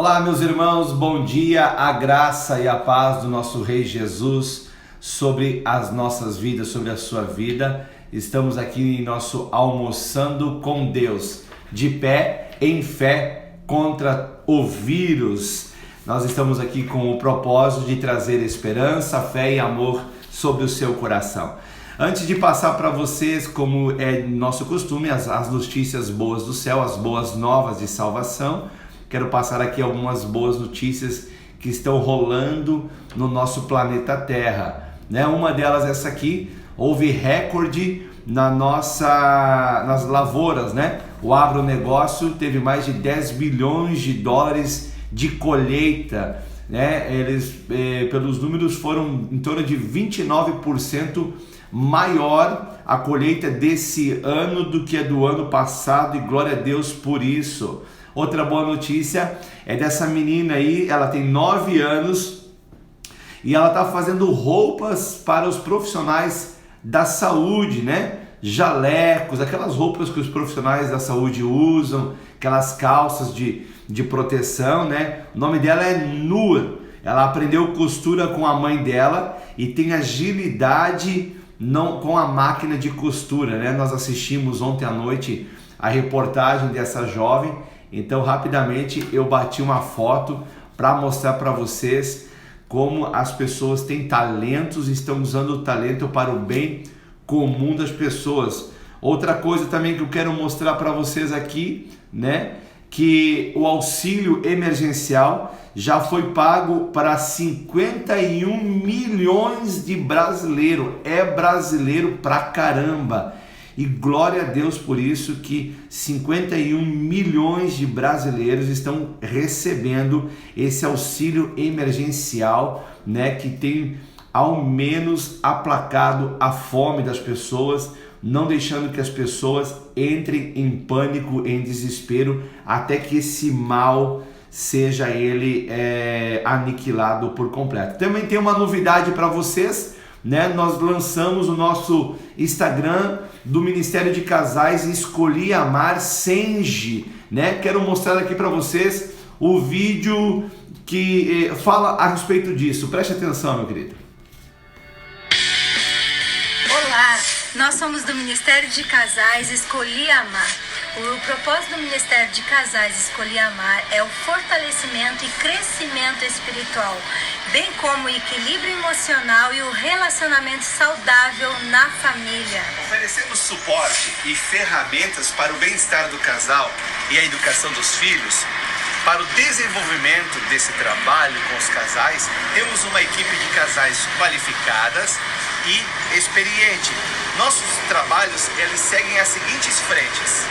Olá, meus irmãos, bom dia, a graça e a paz do nosso Rei Jesus sobre as nossas vidas, sobre a sua vida. Estamos aqui em nosso Almoçando com Deus, de pé, em fé, contra o vírus. Nós estamos aqui com o propósito de trazer esperança, fé e amor sobre o seu coração. Antes de passar para vocês, como é nosso costume, as notícias boas do céu, as boas novas de salvação, quero passar aqui algumas boas notícias que estão rolando no nosso planeta Terra. Uma delas é essa aqui: houve recorde nas lavouras, O agronegócio teve mais de 10 bilhões de dólares de colheita, Eles, pelos números, foram em torno de 29% maior a colheita desse ano do que a do ano passado, e glória a Deus por isso. Outra boa notícia é dessa menina aí, ela tem 9 anos e ela está fazendo roupas para os profissionais da saúde, Jalecos, aquelas roupas que os profissionais da saúde usam, aquelas calças de proteção, O nome dela é Nur. Ela aprendeu costura com a mãe dela e tem agilidade com a máquina de costura, Nós assistimos ontem à noite a reportagem dessa jovem, então rapidamente eu bati uma foto para mostrar para vocês como as pessoas têm talentos e estão usando o talento para o bem comum das pessoas. Outra coisa também que eu quero mostrar para vocês aqui, que o auxílio emergencial já foi pago para 51 milhões de brasileiros. É brasileiro pra caramba. E glória a Deus por isso, que 51 milhões de brasileiros estão recebendo esse auxílio emergencial, que tem ao menos aplacado a fome das pessoas, não deixando que as pessoas entrem em pânico, em desespero, até que esse mal seja ele aniquilado por completo. Também tem uma novidade para vocês, Nós lançamos o nosso Instagram do Ministério de Casais Escolhi Amar Senge, Quero mostrar aqui para vocês o vídeo que fala a respeito disso. Preste atenção, meu querido. Olá, nós somos do Ministério de Casais Escolhi Amar. O propósito do Ministério de Casais Escolhi Amar é o fortalecimento e crescimento espiritual, bem como o equilíbrio emocional e o relacionamento saudável na família. Oferecemos suporte e ferramentas para o bem-estar do casal e a educação dos filhos. Para o desenvolvimento desse trabalho com os casais, temos uma equipe de casais qualificadas e experiente. Nossos trabalhos, eles seguem as seguintes frentes: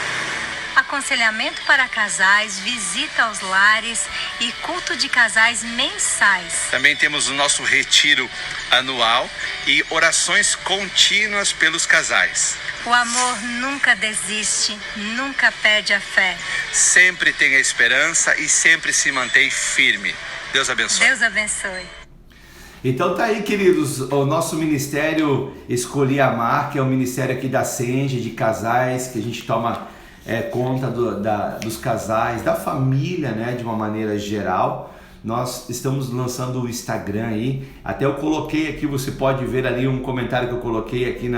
aconselhamento para casais, visita aos lares e culto de casais mensais. Também temos o nosso retiro anual e orações contínuas pelos casais. O amor nunca desiste, nunca perde a fé. Sempre tem a esperança e sempre se mantém firme. Deus abençoe. Deus abençoe. Então tá aí, queridos, o nosso ministério Escolhi Amar, que é o ministério aqui da Senge, de casais, que a gente toma conta dos casais, da família, de uma maneira geral. Nós estamos lançando o Instagram aí, até eu coloquei aqui, você pode ver ali um comentário que eu coloquei aqui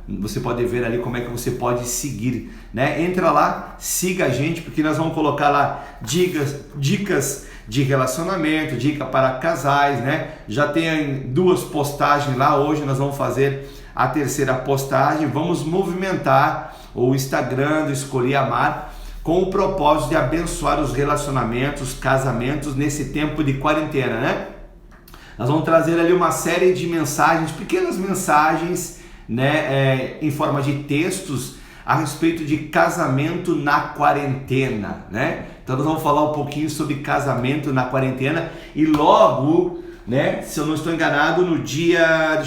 você pode ver ali como é que você pode seguir, Entra lá, siga a gente, porque nós vamos colocar lá dicas de relacionamento, dica para casais, Já tem 2 postagens lá, hoje nós vamos fazer a 3ª postagem. Vamos movimentar o Instagram do Escolhi Amar com o propósito de abençoar os relacionamentos, casamentos nesse tempo de quarentena, Nós vamos trazer ali uma série de mensagens, pequenas mensagens, em forma de textos a respeito de casamento na quarentena, Então nós vamos falar um pouquinho sobre casamento na quarentena e logo, se eu não estou enganado, no dia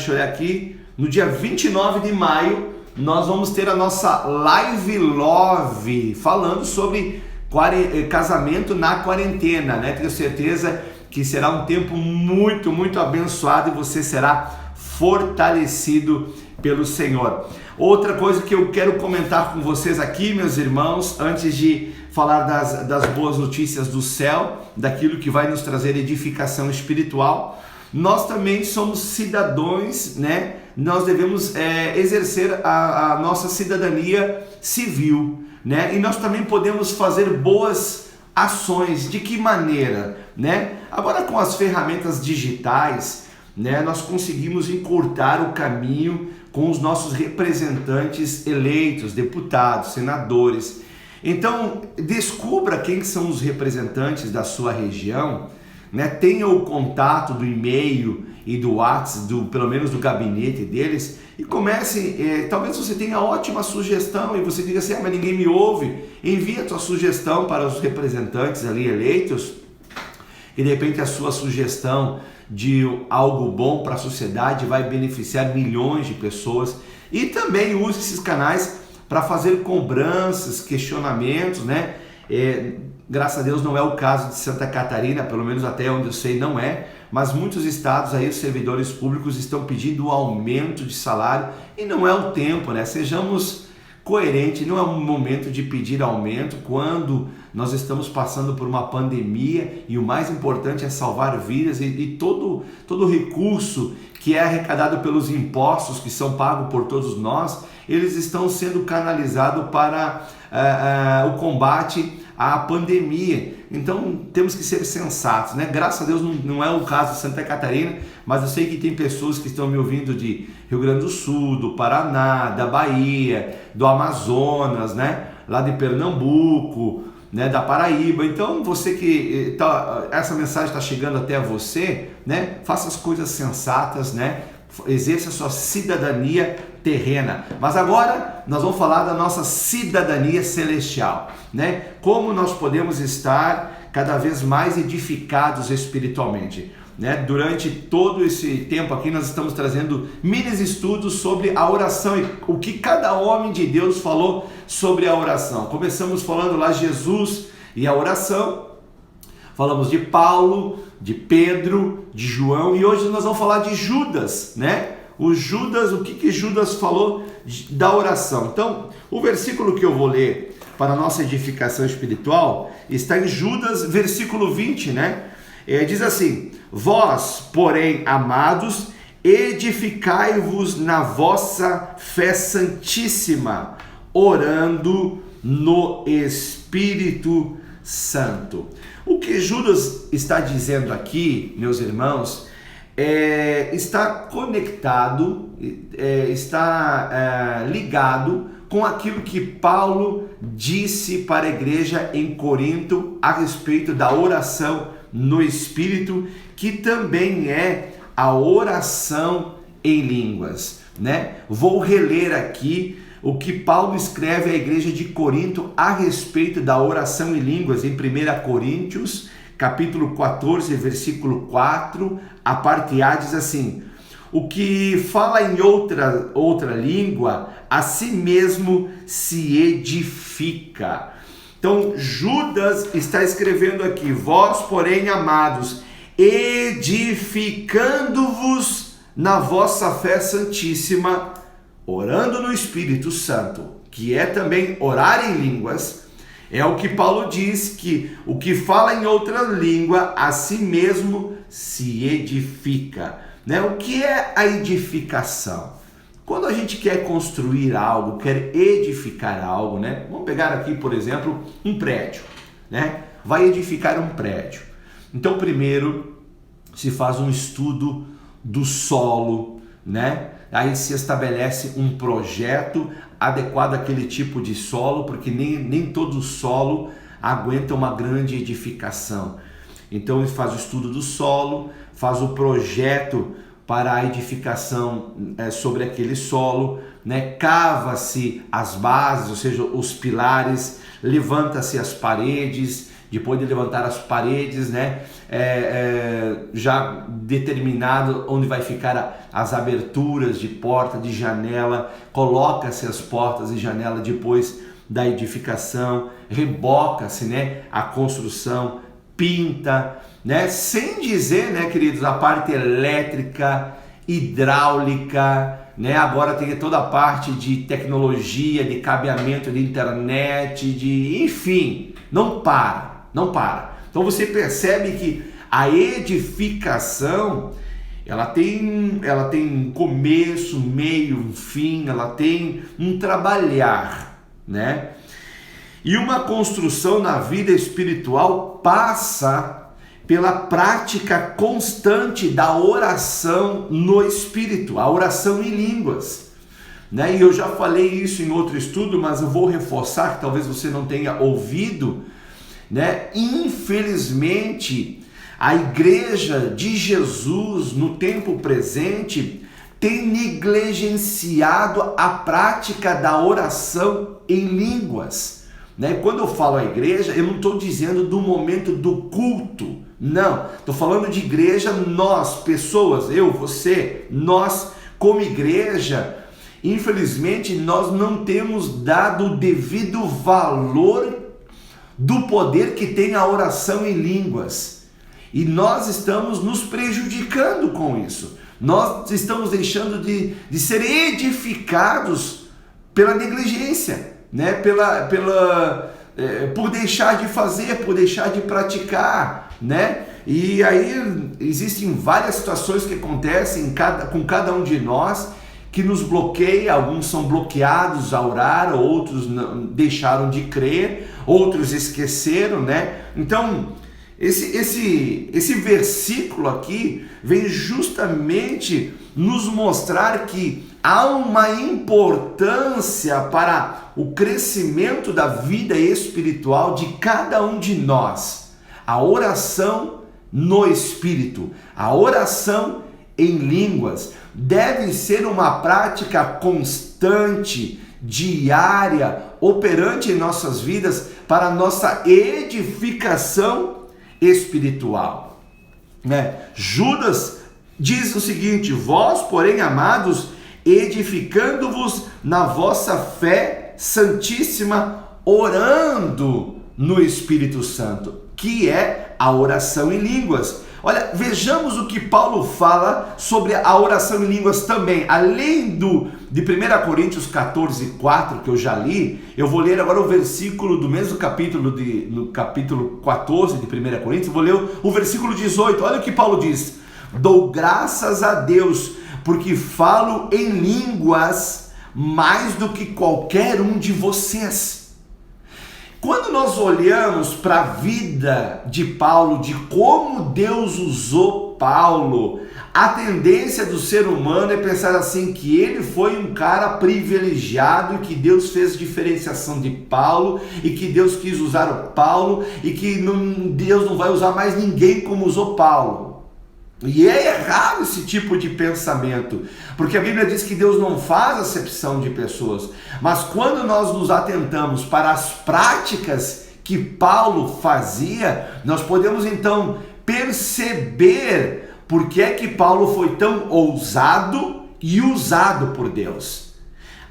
29 de maio, nós vamos ter a nossa Live Love, falando sobre casamento na quarentena, Tenho certeza que será um tempo muito, muito abençoado e você será fortalecido pelo Senhor. Outra coisa que eu quero comentar com vocês aqui, meus irmãos, antes de falar das boas notícias do céu, daquilo que vai nos trazer edificação espiritual. Nós também somos cidadãos, né? Nós devemos exercer a nossa cidadania civil, né? E nós também podemos fazer boas ações. De que maneira, né? Agora, com as ferramentas digitais, né, nós conseguimos encurtar o caminho com os nossos representantes eleitos, deputados, senadores. Então, descubra quem são os representantes da sua região, né? Tenha o contato do e-mail e do WhatsApp, pelo menos do gabinete deles, e comece, talvez você tenha ótima sugestão e você diga assim, mas ninguém me ouve, envie a sua sugestão para os representantes ali eleitos, e de repente a sua sugestão de algo bom para a sociedade vai beneficiar milhões de pessoas. E também use esses canais para fazer cobranças, questionamentos, né? Graças a Deus não é o caso de Santa Catarina, pelo menos até onde eu sei não é, mas muitos estados aí, os servidores públicos estão pedindo aumento de salário e não é o tempo, né? Sejamos coerentes, não é um momento de pedir aumento quando nós estamos passando por uma pandemia e o mais importante é salvar vidas e todo recurso que é arrecadado pelos impostos que são pagos por todos nós, eles estão sendo canalizados para o combate à pandemia. Então temos que ser sensatos, né? Graças a Deus não é o caso de Santa Catarina, mas eu sei que tem pessoas que estão me ouvindo de Rio Grande do Sul, do Paraná, da Bahia, do Amazonas, né? Lá de Pernambuco, né? Da Paraíba. Então você que essa mensagem está chegando até você, né? Faça as coisas sensatas, né? Exerça a sua cidadania terrena. Mas agora nós vamos falar da nossa cidadania celestial, né? Como nós podemos estar cada vez mais edificados espiritualmente, né? Durante todo esse tempo aqui nós estamos trazendo mini estudos sobre a oração e o que cada homem de Deus falou sobre a oração. Começamos falando lá Jesus e a oração. Falamos de Paulo, de Pedro, de João e hoje nós vamos falar de Judas, né? O que Judas falou da oração. Então, o versículo que eu vou ler para a nossa edificação espiritual está em Judas, versículo 20, né? Diz assim: vós, porém, amados, edificai-vos na vossa fé santíssima, orando no Espírito Santo. O que Judas está dizendo aqui, meus irmãos, está conectado, está ligado com aquilo que Paulo disse para a igreja em Corinto a respeito da oração no Espírito, que também é a oração em línguas, né? Vou reler aqui o que Paulo escreve à igreja de Corinto a respeito da oração em línguas em 1 Coríntios, capítulo 14, versículo 4, a parte A diz assim: o que fala em outra língua, a si mesmo se edifica. Então Judas está escrevendo aqui: vós, porém, amados, edificando-vos na vossa fé santíssima, orando no Espírito Santo, que é também orar em línguas. É o que Paulo diz, que o que fala em outra língua, a si mesmo se edifica, né? O que é a edificação? Quando a gente quer construir algo, quer edificar algo, né? Vamos pegar aqui, por exemplo, um prédio, né? Vai edificar um prédio. Então, primeiro se faz um estudo do solo, né? Aí se estabelece um projeto adequado àquele tipo de solo, porque nem todo solo aguenta uma grande edificação. Então ele faz o estudo do solo, faz o projeto para a edificação sobre aquele solo, né? Cava-se as bases, ou seja, os pilares, levanta-se as paredes. Depois de levantar as paredes, né, já determinado onde vai ficar as aberturas de porta, de janela, coloca-se as portas e janela depois da edificação, reboca-se, né, a construção, pinta, né, sem dizer, né, queridos, a parte elétrica hidráulica, né? Agora tem toda a parte de tecnologia, de cabeamento de internet, enfim, não para. Então você percebe que a edificação, ela tem começo, meio, fim, ela tem um trabalhar, né? E uma construção na vida espiritual passa pela prática constante da oração no Espírito, a oração em línguas, né? E eu já falei isso em outro estudo, mas eu vou reforçar, que talvez você não tenha ouvido, né? Infelizmente, a igreja de Jesus no tempo presente tem negligenciado a prática da oração em línguas, né? Quando eu falo a igreja, eu não estou dizendo do momento do culto, não, estou falando de igreja, nós, pessoas, eu, você, nós como igreja, infelizmente nós não temos dado o devido valor do poder que tem a oração em línguas, e nós estamos nos prejudicando com isso. Nós estamos deixando de ser edificados pela negligência, né? Por deixar de fazer, por deixar de praticar, né? E aí existem várias situações que acontecem com cada um de nós, que nos bloqueia. Alguns são bloqueados a orar, outros deixaram de crer, outros esqueceram, né? Então, esse versículo aqui vem justamente nos mostrar que há uma importância para o crescimento da vida espiritual de cada um de nós. A oração no Espírito, a oração em línguas, deve ser uma prática constante, diária, operante em nossas vidas para a nossa edificação espiritual, né? Judas diz o seguinte: vós, porém, amados, edificando-vos na vossa fé santíssima, orando no Espírito Santo, que é a oração em línguas. Olha, vejamos o que Paulo fala sobre a oração em línguas também. Além de 1 Coríntios 14:4, que eu já li, eu vou ler agora o versículo do mesmo capítulo, no capítulo 14 de 1 Coríntios, vou ler o versículo 18. Olha o que Paulo diz: dou graças a Deus, porque falo em línguas mais do que qualquer um de vocês. Quando nós olhamos para a vida de Paulo, de como Deus usou Paulo, a tendência do ser humano é pensar assim, que ele foi um cara privilegiado e que Deus fez diferenciação de Paulo e que Deus quis usar o Paulo e que Deus não vai usar mais ninguém como usou Paulo. E é errado esse tipo de pensamento, porque a Bíblia diz que Deus não faz acepção de pessoas, mas quando nós nos atentamos para as práticas que Paulo fazia, nós podemos então perceber por que é que Paulo foi tão ousado e usado por Deus.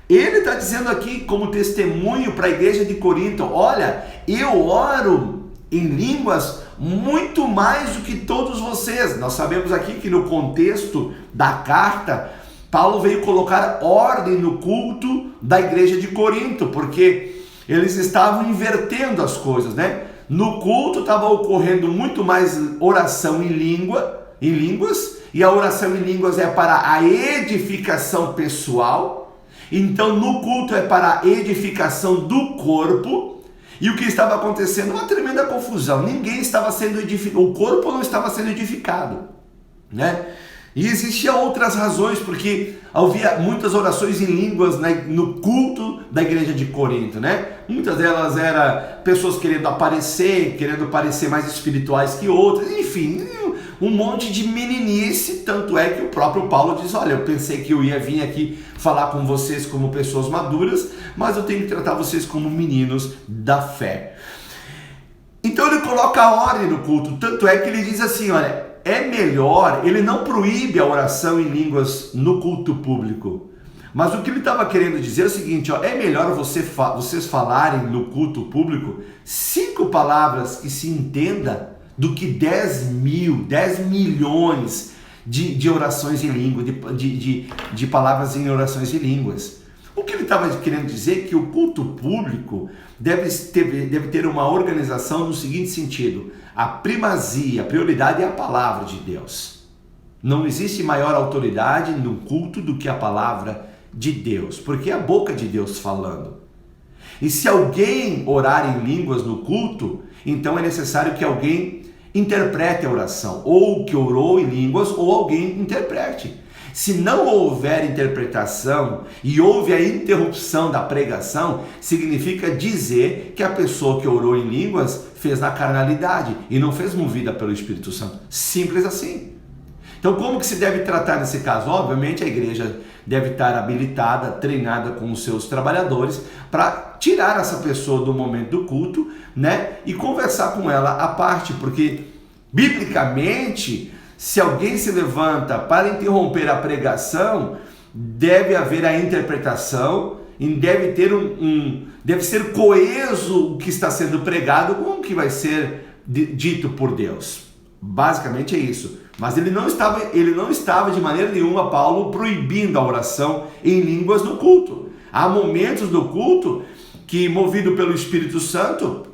Ele está dizendo aqui como testemunho para a igreja de Corinto: olha, eu oro em línguas muito mais do que todos vocês. Nós sabemos aqui que no contexto da carta, Paulo veio colocar ordem no culto da igreja de Corinto, porque eles estavam invertendo as coisas, né? No culto estava ocorrendo muito mais oração em línguas, e a oração em línguas é para a edificação pessoal. Então no culto é para a edificação do corpo. E o que estava acontecendo? Uma tremenda confusão. Ninguém estava sendo edificado, o corpo não estava sendo edificado, né? E existiam outras razões, porque havia muitas orações em línguas, né, no culto da igreja de Corinto, né? Muitas delas eram pessoas querendo parecer mais espirituais que outras, enfim, um monte de meninice. Tanto é que o próprio Paulo diz: olha, eu pensei que eu ia vir aqui falar com vocês como pessoas maduras, mas eu tenho que tratar vocês como meninos da fé. Então ele coloca a ordem no culto, tanto é que ele diz assim: olha, é melhor, ele não proíbe a oração em línguas no culto público, mas o que ele estava querendo dizer é o seguinte: ó, é melhor vocês falarem no culto público 5 palavras que se entenda do que 10 milhões de orações em língua, de palavras em orações em línguas. O que ele estava querendo dizer é que o culto público deve ter uma organização no seguinte sentido: a primazia, a prioridade é a palavra de Deus. Não existe maior autoridade no culto do que a palavra de Deus, porque é a boca de Deus falando. E se alguém orar em línguas no culto, então é necessário que alguém interprete a oração, ou que orou em línguas, ou alguém interprete. Se não houver interpretação e houve a interrupção da pregação, significa dizer que a pessoa que orou em línguas fez na carnalidade e não fez movida pelo Espírito Santo. Simples assim. Então, como que se deve tratar nesse caso? Obviamente, a igreja deve estar habilitada, treinada com os seus trabalhadores para tirar essa pessoa do momento do culto, né? E conversar com ela à parte, porque, biblicamente, se alguém se levanta para interromper a pregação, deve haver a interpretação e deve ter deve ser coeso o que está sendo pregado com o que vai ser dito por Deus. Basicamente é isso. Mas ele não estava de maneira nenhuma, Paulo, proibindo a oração em línguas no culto. Há momentos do culto que, movido pelo Espírito Santo,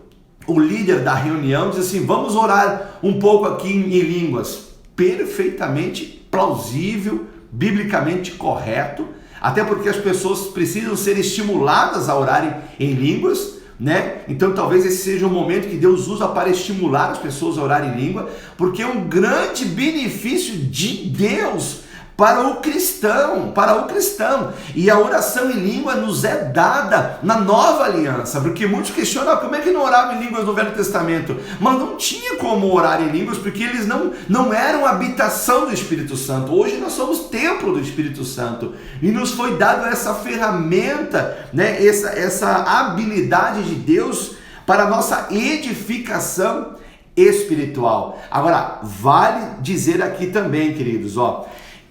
o líder da reunião diz assim: vamos orar um pouco aqui em línguas. Perfeitamente plausível, biblicamente correto, até porque as pessoas precisam ser estimuladas a orarem em línguas, né? Então talvez esse seja um momento que Deus usa para estimular as pessoas a orarem em língua, porque é um grande benefício de Deus para o cristão, e a oração em língua nos é dada na nova aliança, porque muitos questionam como é que não orava em línguas no Velho Testamento, mas não tinha como orar em línguas, porque eles não eram habitação do Espírito Santo. Hoje nós somos templo do Espírito Santo, e nos foi dado essa ferramenta, né, essa habilidade de Deus para a nossa edificação espiritual. Agora, vale dizer aqui também, queridos,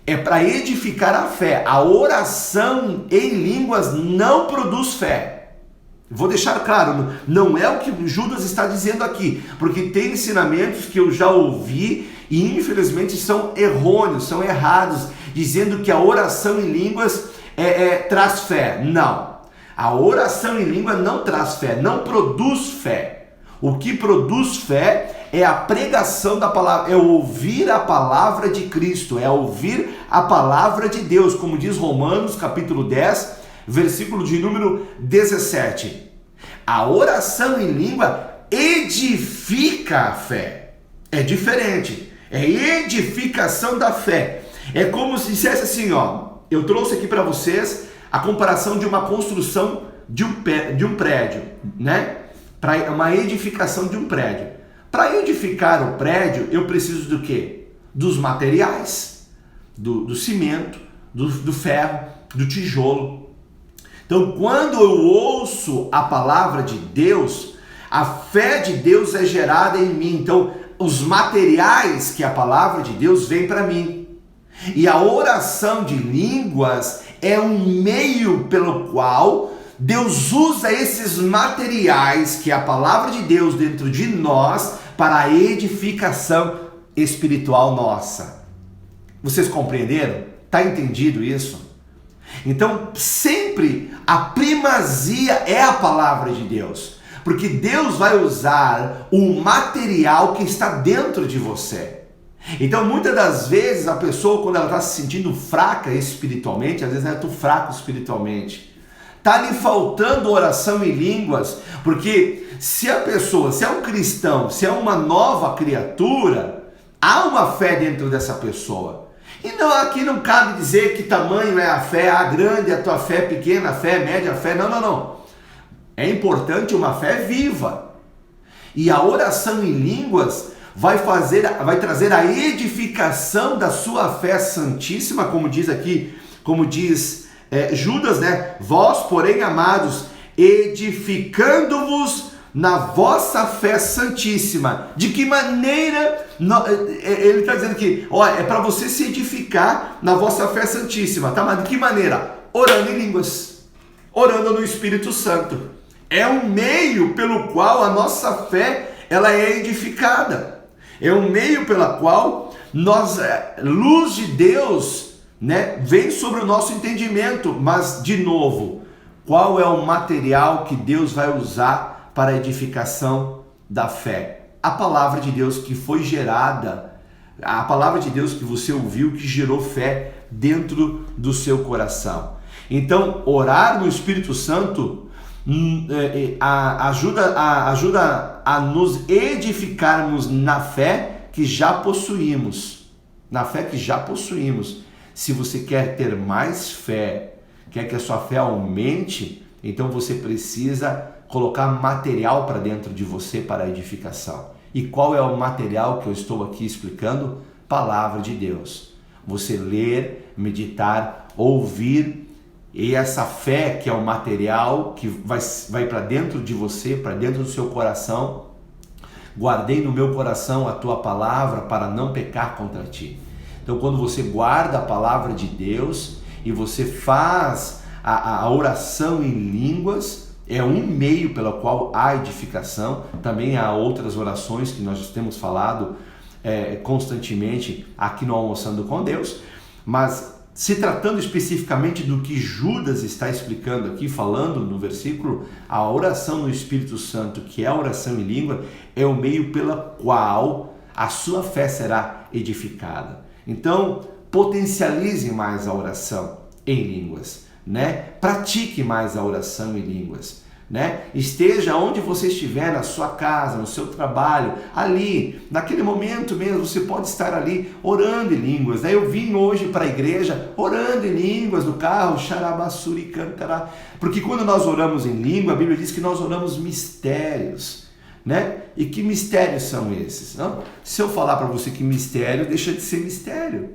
é para edificar a fé. A oração em línguas não produz fé. Vou deixar claro, não é o que Judas está dizendo aqui, porque tem ensinamentos que eu já ouvi e infelizmente são errôneos, são errados, dizendo que a oração em línguas traz fé. Não. A oração em língua não traz fé, não produz fé. O que produz fé é a pregação da palavra, é ouvir a palavra de Cristo, é ouvir a palavra de Deus, como diz Romanos capítulo 10, versículo de número 17. A oração em língua edifica a fé. É diferente, é edificação da fé. É como se dissesse assim, eu trouxe aqui para vocês a comparação de uma construção de um prédio, né? Para uma edificação de um prédio. Para edificar o prédio, eu preciso do quê? Dos materiais, do cimento, do ferro, do tijolo. Então, quando eu ouço a palavra de Deus, a fé de Deus é gerada em mim. Então, os materiais que a palavra de Deus vem para mim. E a oração de línguas é um meio pelo qual Deus usa esses materiais que é a palavra de Deus dentro de nós para a edificação espiritual nossa. Vocês compreenderam? Está entendido isso? Então, sempre a primazia é a palavra de Deus, porque Deus vai usar o material que está dentro de você. Então, muitas das vezes, a pessoa, quando ela está se sentindo fraca espiritualmente, às vezes eu estou fraco espiritualmente, está lhe faltando oração em línguas, porque se é um cristão, se é uma nova criatura, há uma fé dentro dessa pessoa. E não, aqui não cabe dizer que tamanho é a fé, grande a tua fé, pequena a fé, média a fé, não. É importante uma fé viva. E a oração em línguas vai trazer a edificação da sua fé santíssima, como diz aqui, Judas, né? Vós, porém, amados, edificando-vos na vossa fé santíssima. De que maneira? Ele está dizendo que é para você se edificar na vossa fé santíssima, tá? Mas de que maneira? Orando em línguas, orando no Espírito Santo. É um meio pelo qual a nossa fé ela é edificada. É um meio pela qual luz de Deus, né, vem sobre o nosso entendimento, mas de novo, qual é o material que Deus vai usar para a edificação da fé? A palavra de Deus que foi gerada, a palavra de Deus que você ouviu, que gerou fé dentro do seu coração. Então, orar no Espírito Santo ajuda a nos edificarmos na fé que já possuímos. Na fé que já possuímos. Se você quer ter mais fé, quer que a sua fé aumente, então você precisa colocar material para dentro de você para a edificação. E qual é o material que eu estou aqui explicando? Palavra de Deus. Você ler, meditar, ouvir, e essa fé que é o material que vai para dentro de você, para dentro do seu coração. Guardei no meu coração a tua palavra para não pecar contra ti. Então, quando você guarda a palavra de Deus e você faz a oração em línguas, é um meio pelo qual há edificação. Também há outras orações que nós temos falado constantemente aqui no Almoçando com Deus, mas se tratando especificamente do que Judas está explicando aqui, falando no versículo, a oração no Espírito Santo, que é a oração em língua, é o meio pela qual a sua fé será edificada. Então, potencialize mais a oração em línguas, né? Pratique mais a oração em línguas, né? Esteja onde você estiver, na sua casa, no seu trabalho, ali, naquele momento mesmo, você pode estar ali orando em línguas, né? Eu vim hoje para a igreja orando em línguas no carro, xarabassuri cantará, porque quando nós oramos em língua, a Bíblia diz que nós oramos mistérios, né? E que mistérios são esses? Não? Se eu falar para você que mistério, deixa de ser mistério.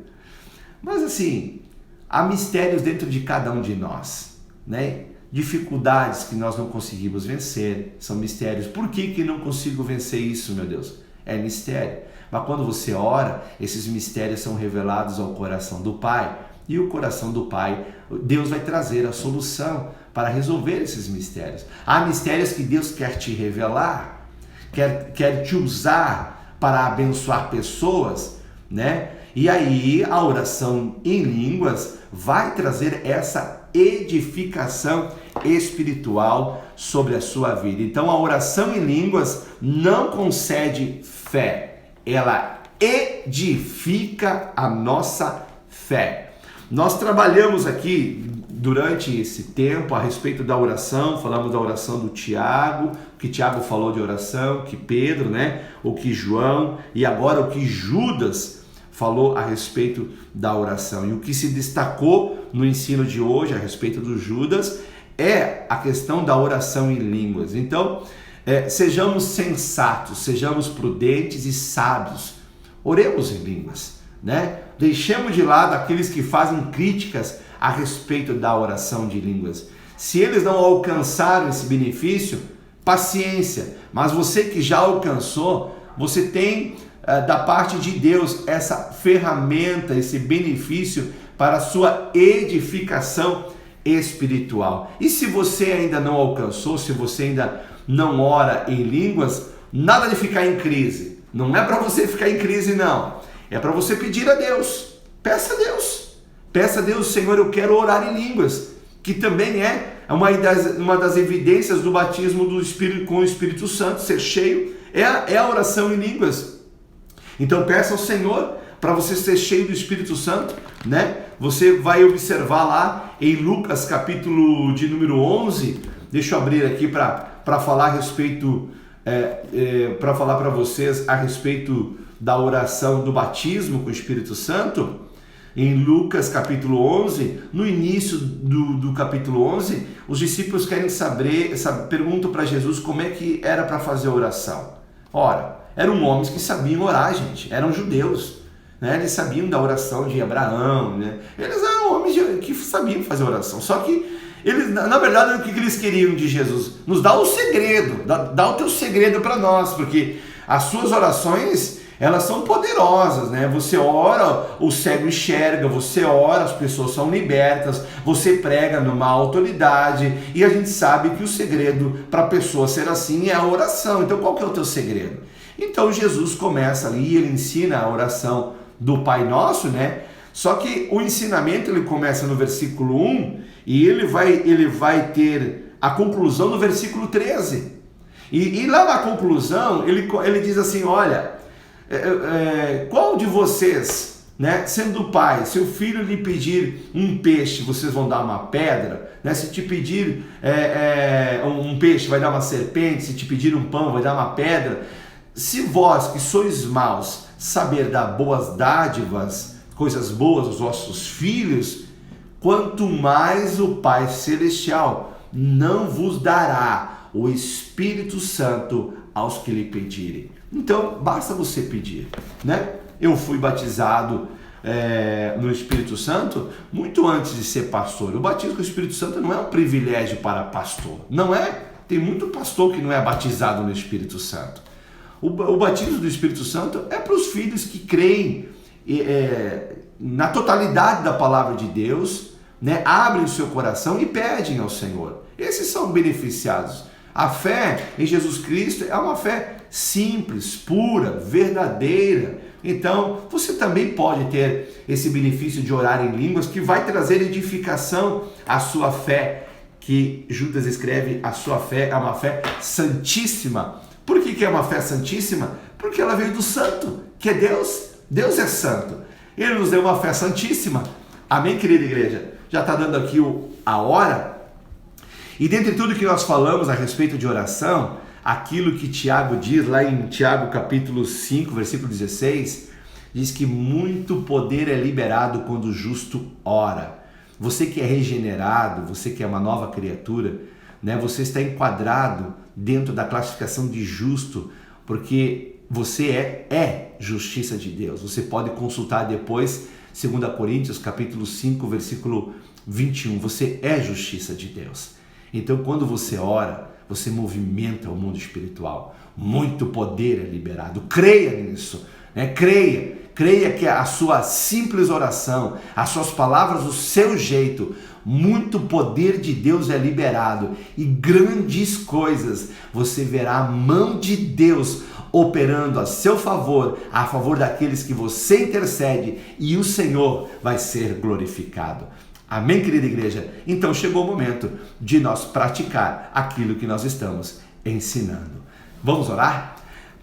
Mas assim, há mistérios dentro de cada um de nós, né? Dificuldades que nós não conseguimos vencer, são mistérios. Por que não consigo vencer isso, meu Deus? É mistério. Mas quando você ora, esses mistérios são revelados ao coração do Pai. E o coração do Pai, Deus vai trazer a solução para resolver esses mistérios. Há mistérios que Deus quer te revelar, quer te usar para abençoar pessoas, né? E aí a oração em línguas vai trazer essa edificação espiritual sobre a sua vida. Então a oração em línguas não concede fé, ela edifica a nossa fé. Nós trabalhamos aqui durante esse tempo a respeito da oração, falamos da oração do Tiago, o que Tiago falou de oração, que Pedro, né, o que João e agora o que Judas falou a respeito da oração. E o que se destacou no ensino de hoje a respeito do Judas é a questão da oração em línguas. Então, sejamos sensatos, sejamos prudentes e sábios. Oremos em línguas, né? Deixemos de lado aqueles que fazem críticas a respeito da oração de línguas. Se eles não alcançaram esse benefício, paciência. Mas você que já alcançou, você tem da parte de Deus essa ferramenta, esse benefício para a sua edificação espiritual. E se você ainda não alcançou, se você ainda não ora em línguas, nada de ficar em crise. Não é para você ficar em crise, não. É para você pedir a Deus. Peça a Deus. Peça a Deus, Senhor, eu quero orar em línguas, que também é uma das evidências do batismo do Espírito com o Espírito Santo, ser cheio, é a oração em línguas. Então peça ao Senhor para você ser cheio do Espírito Santo, né? Você vai observar lá em Lucas capítulo de número 11, deixa eu abrir aqui para falar a respeito, para falar para vocês a respeito da oração do batismo com o Espírito Santo. Em Lucas capítulo 11, no início do capítulo 11, os discípulos querem perguntam para Jesus como é que era para fazer a oração. Ora, eram homens que sabiam orar, gente, eram judeus, né? Eles sabiam da oração de Abraão, né? Eles eram homens que sabiam fazer oração, só que eles, na verdade, o que eles queriam de Jesus? Nos dá o segredo, dá o teu segredo para nós, porque as suas orações, elas são poderosas, né? Você ora, o cego enxerga, você ora, as pessoas são libertas, você prega numa autoridade, e a gente sabe que o segredo para a pessoa ser assim é a oração. Então qual que é o teu segredo? Então Jesus começa ali, ele ensina a oração do Pai Nosso, né? Só que o ensinamento ele começa no versículo 1 e ele vai ter a conclusão no versículo 13. E lá na conclusão ele diz assim, olha, qual de vocês, né, sendo pai, se o filho lhe pedir um peixe, vocês vão dar uma pedra, né? Se te pedir um peixe, vai dar uma serpente, se te pedir um pão, vai dar uma pedra. Se vós que sois maus, saber dar boas dádivas, coisas boas aos vossos filhos, quanto mais o Pai Celestial não vos dará o Espírito Santo aos que lhe pedirem. Então, basta você pedir, né? Eu fui batizado no Espírito Santo muito antes de ser pastor. O batismo com o Espírito Santo não é um privilégio para pastor, não é? Tem muito pastor que não é batizado no Espírito Santo. O batismo do Espírito Santo é para os filhos que creem na totalidade da palavra de Deus, né? Abrem o seu coração e pedem ao Senhor. Esses são beneficiados. A fé em Jesus Cristo é uma fé simples, pura, verdadeira. Então, você também pode ter esse benefício de orar em línguas que vai trazer edificação à sua fé, que Judas escreve, a sua fé é uma fé santíssima. Por que é uma fé santíssima? Porque ela veio do santo, que é Deus. Deus é santo. Ele nos deu uma fé santíssima. Amém, querida igreja? Já está dando aqui a hora. E dentre tudo que nós falamos a respeito de oração, aquilo que Tiago diz lá em Tiago capítulo 5, versículo 16, diz que muito poder é liberado quando o justo ora. Você que é regenerado, você que é uma nova criatura, né, você está enquadrado dentro da classificação de justo, porque você é justiça de Deus. Você pode consultar depois 2 Coríntios capítulo 5, versículo 21. Você é justiça de Deus. Então, quando você ora, você movimenta o mundo espiritual. Muito poder é liberado. Creia nisso, né? Creia que a sua simples oração, as suas palavras, o seu jeito, muito poder de Deus é liberado e grandes coisas você verá a mão de Deus operando a seu favor, a favor daqueles que você intercede, e o Senhor vai ser glorificado. Amém, querida igreja? Então chegou o momento de nós praticar aquilo que nós estamos ensinando. Vamos orar?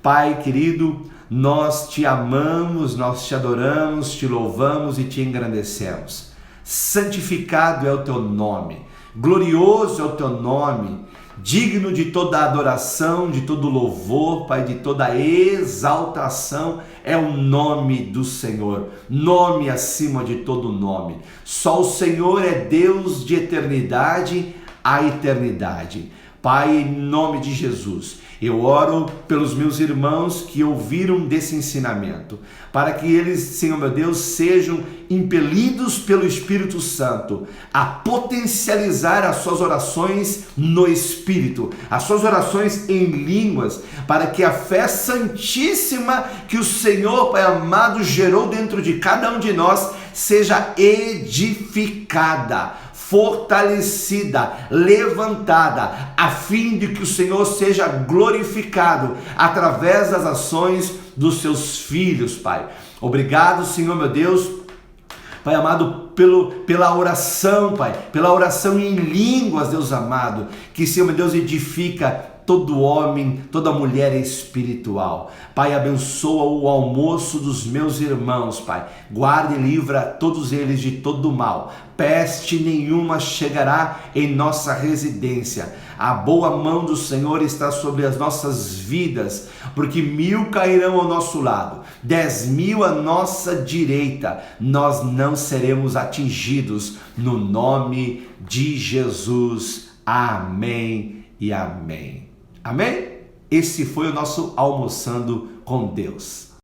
Pai querido, nós te amamos, nós te adoramos, te louvamos e te engrandecemos. Santificado é o teu nome, glorioso é o teu nome, digno de toda adoração, de todo louvor, Pai, de toda exaltação é o nome do Senhor, nome acima de todo nome. Só o Senhor é Deus de eternidade a eternidade. Pai, em nome de Jesus, eu oro pelos meus irmãos que ouviram desse ensinamento, para que eles, Senhor meu Deus, sejam impelidos pelo Espírito Santo a potencializar as suas orações no Espírito, as suas orações em línguas, para que a fé santíssima que o Senhor, Pai amado, gerou dentro de cada um de nós seja edificada, fortalecida, levantada, a fim de que o Senhor seja glorificado através das ações dos seus filhos, Pai. Obrigado, Senhor meu Deus, Pai amado, pela oração, Pai, pela oração em línguas, Deus amado, que, Senhor meu Deus, edifica todo homem, toda mulher espiritual. Pai, abençoa o almoço dos meus irmãos, Pai. Guarda e livra todos eles de todo mal. Peste nenhuma chegará em nossa residência. A boa mão do Senhor está sobre as nossas vidas, porque 1000 cairão ao nosso lado, 10.000 à nossa direita, nós não seremos atingidos, no nome de Jesus. Amém e amém. Amém? Esse foi o nosso Almoçando com Deus.